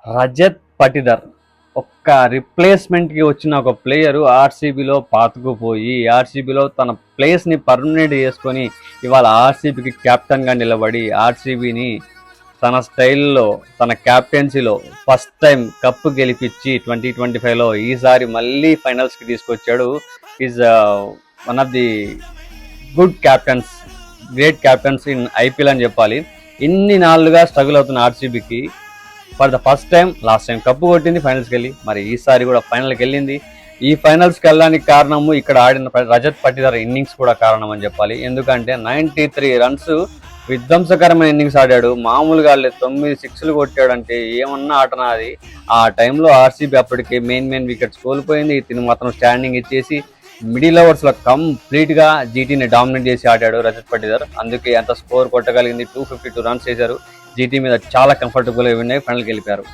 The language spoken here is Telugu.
రజత్ పటిదర్ ఒక్క రిప్లేస్మెంట్కి వచ్చిన ఒక ప్లేయరు ఆర్సీబీలో పాతుకుపోయి ఆర్సీబీలో తన ప్లేస్ని పర్మనెంట్ చేసుకొని ఇవాళ ఆర్సీబీకి కెప్టెన్గా నిలబడి ఆర్సీబీని తన స్టైల్లో తన క్యాప్టెన్సీలో ఫస్ట్ టైం కప్పు గెలిపించి 2025లో ఈసారి మళ్ళీ ఫైనల్స్కి తీసుకొచ్చాడు. Is one of the good captains, great captains in IPL అని చెప్పాలి. ఇన్ని నాళ్ళుగా స్ట్రగుల్ అవుతున్న ఆర్సీబీకి for the first time, last time cup కొట్టింది ఫైనల్స్కి వెళ్ళి, మరి ఈసారి కూడా ఫైనల్కి వెళ్ళింది. ఈ ఫైనల్స్కి వెళ్ళడానికి కారణము ఇక్కడ ఆడిన రజత్ పటిదార్ ఇన్నింగ్స్ కూడా కారణం అని చెప్పాలి. ఎందుకంటే 93 రన్స్ విధ్వంసకరమైన ఇన్నింగ్స్ ఆడాడు. మామూలుగా 9 సిక్స్లు కొట్టాడంటే ఏమన్నా ఆటనా అది. ఆ టైంలో ఆర్సీబీ అప్పటికి మెయిన్ వికెట్స్ కోల్పోయింది. ఇతను మాత్రం స్టాండింగ్ ఇచ్చేసి మిడిల్ ఓవర్స్లో కంప్లీట్గా జీటీని డామినేట్ చేసి ఆడాడు రజత్ పటిదార్. అందుకే అంత స్కోర్ కొట్టగలిగింది. 252 రన్స్ చేశారు. జీటీ మీద చాలా కంఫర్టబుల్గా విన్ అయ్యి ఫైనల్కి వెళ్ళిపోయారు.